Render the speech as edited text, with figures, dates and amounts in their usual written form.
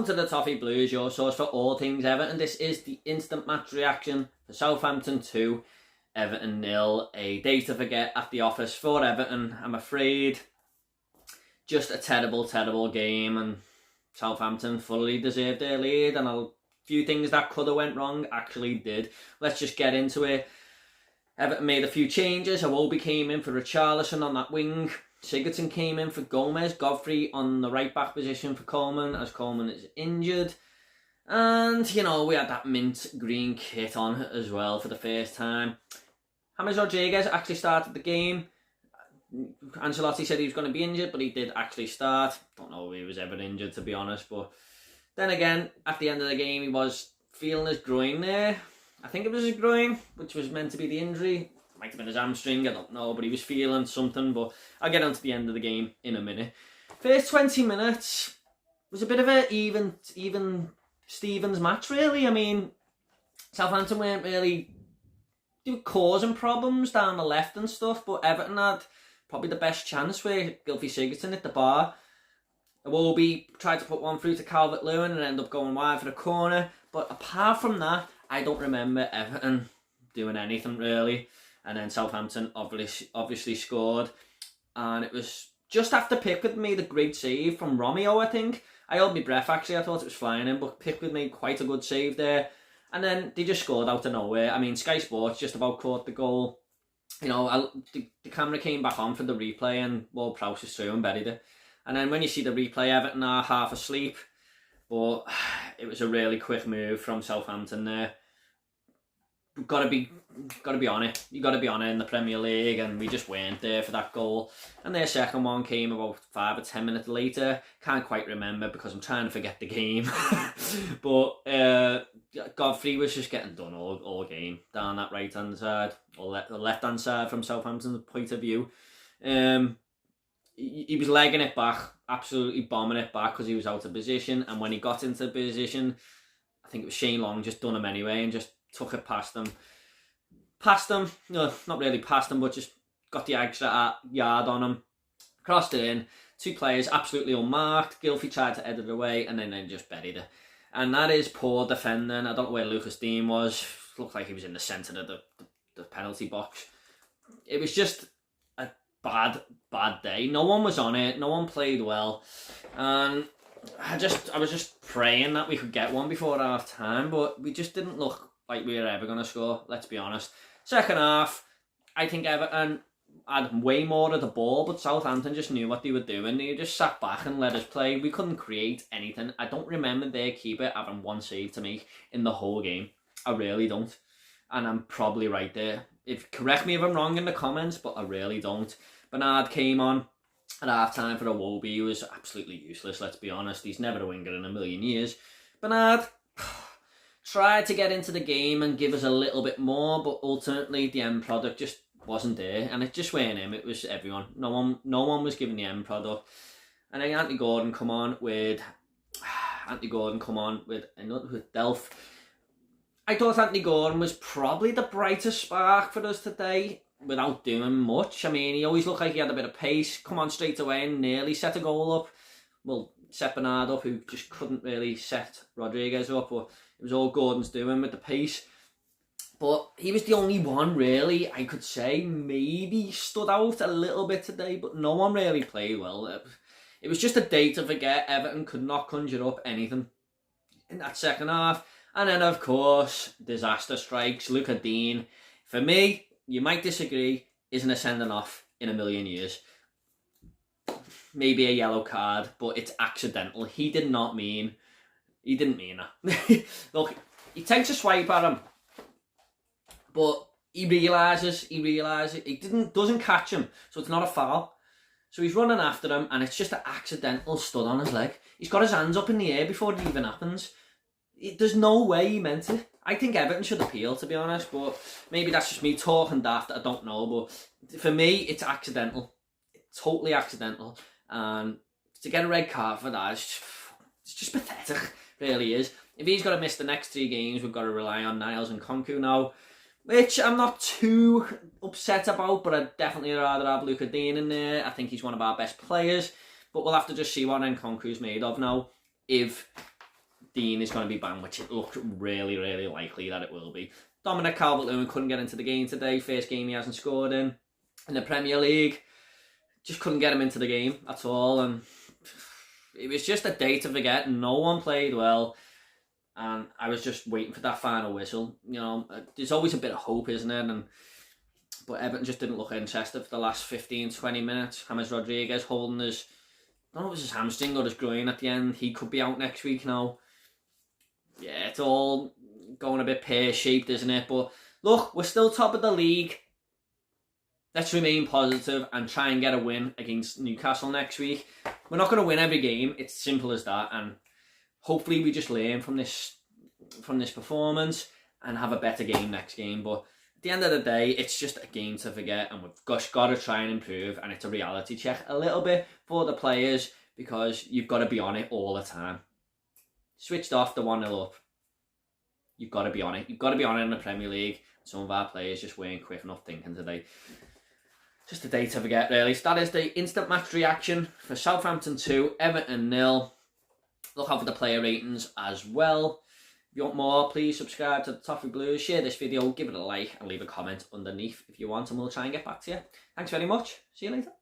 to the Toffee Blues, your source for all things Everton. This is the instant match reaction for Southampton 2, Everton 0. A day to forget at the office for Everton, I'm afraid. Just a terrible, terrible game, and Southampton fully deserved their lead, and a few things that could have went wrong actually did. Let's just get into it. Everton made a few changes. Iwobi came in for Richarlison on that wing. Sigurdsson came in for Gomez. Godfrey on the right back position for Coleman, as Coleman is injured. And, you know, we had that mint green kit on as well for the first time. James Rodriguez actually started the game. Ancelotti said he was going to be injured, but he did actually start. Don't know if he was ever injured, to be honest. But then again, at the end of the game, he was feeling his groin there. I think it was his groin, which was meant to be the injury. Might have been his hamstring, I don't know, but he was feeling something. But I'll get on to the end of the game in a minute. First 20 minutes was a bit of a even Stevens match, really. I mean, Southampton weren't really causing problems down the left and stuff, but Everton had probably the best chance where Gylfi Sigurdsson hit the bar. Iwobi tried to put one through to Calvert-Lewin and ended up going wide for the corner. But apart from that, I don't remember Everton doing anything really. And then Southampton obviously scored. And it was just after Pickford made a great save from Romeo, I think. I held my breath actually, I thought it was flying in, but Pickford made quite a good save there. And then they just scored out of nowhere. I mean, Sky Sports just about caught the goal. You know, the camera came back on for the replay and Ward-Prowse was through and buried it. And then when you see the replay, Everton are half asleep. But it was a really quick move from Southampton there. We've got to be on it. You've got to be on it in the Premier League, and we just weren't there for that goal. And their second one came about 5 or 10 minutes later. Can't quite remember because I'm trying to forget the game. But Godfrey was just getting done all game down that right-hand side, or the left-hand side from Southampton's point of view. He was legging it back, absolutely bombing it back because he was out of position. And when he got into position, I think it was Shane Long just done him anyway and just took it past him. No, not really past him, but just got the extra yard on him. Crossed it in. Two players absolutely unmarked. Gylfi tried to head it away and then they just buried it. And that is poor defending. I don't know where Lucas Dean was. Looked like he was in the centre of the penalty box. It was just a bad day. No one was on it. No one played well. And I was just praying that we could get one before half time, but we just didn't look like we were ever going to score, let's be honest. Second half, I think Everton had way more of the ball, but Southampton just knew what they were doing. They just sat back and let us play. We couldn't create anything. I don't remember their keeper having one save to make in the whole game. I really don't. And I'm probably right there. Correct me if I'm wrong in the comments, but I really don't. Bernard came on at half-time for Iwobi. He was absolutely useless, let's be honest. He's never a winger in a million years. Bernard tried to get into the game and give us a little bit more, but ultimately the end product just wasn't there, and it just weren't him. It was everyone. No one was giving the end product. And then Anthony Gordon come on with Delph. I thought Anthony Gordon was probably the brightest spark for us today without doing much. I mean, he always looked like he had a bit of pace, come on straight away and nearly set a goal up. Well, set Bernard up, who just couldn't really set Rodriguez up, but it was all Gordon's doing with the pace. But he was the only one, really, I could say, maybe stood out a little bit today, but no one really played well. It was just a day to forget. Everton could not conjure up anything in that second half. And then, of course, disaster strikes. Luca Dean, for me, you might disagree, isn't a sending off in a million years. Maybe a yellow card, but it's accidental. He didn't mean that. Look, he takes a swipe at him, but he realises he doesn't catch him, so it's not a foul. So he's running after him, and it's just an accidental stud on his leg. He's got his hands up in the air before it even happens. There's no way he meant it. I think Everton should appeal, to be honest, but maybe that's just me talking daft, I don't know. But for me, it's accidental. It's totally accidental. And to get a red card for that, it's just pathetic, really is. If he's got to miss the next 3 games, we've got to rely on Niles and Konku now, which I'm not too upset about, but I'd definitely rather have Luca Dean in there. I think he's one of our best players, but we'll have to just see what Nkunku's made of now. If Dean is going to be banned, which it looks really, really likely that it will be. Dominic Calvert-Lewin couldn't get into the game today. First game he hasn't scored in the Premier League. Just couldn't get him into the game at all. And it was just a day to forget. No one played well. And I was just waiting for that final whistle. You know, there's always a bit of hope, isn't it? But Everton just didn't look interested for the last 15, 20 minutes. James Rodriguez holding his, I don't know if it was his hamstring or his groin at the end. He could be out next week now. Yeah, it's all going a bit pear-shaped, isn't it? But look, we're still top of the league. Let's remain positive and try and get a win against Newcastle next week. We're not going to win every game. It's simple as that. And hopefully we just learn from this performance and have a better game next game. But at the end of the day, it's just a game to forget, and we've got to try and improve. And it's a reality check a little bit for the players, because you've got to be on it all the time. Switched off the 1-0 up. You've got to be on it. You've got to be on it in the Premier League. Some of our players just weren't quick enough thinking today. Just a day to forget, really. So that is the instant match reaction for Southampton 2, Everton 0. Look out for the player ratings as well. If you want more, please subscribe to the Toffee Blues. Share this video, give it a like, and leave a comment underneath if you want, and we'll try and get back to you. Thanks very much. See you later.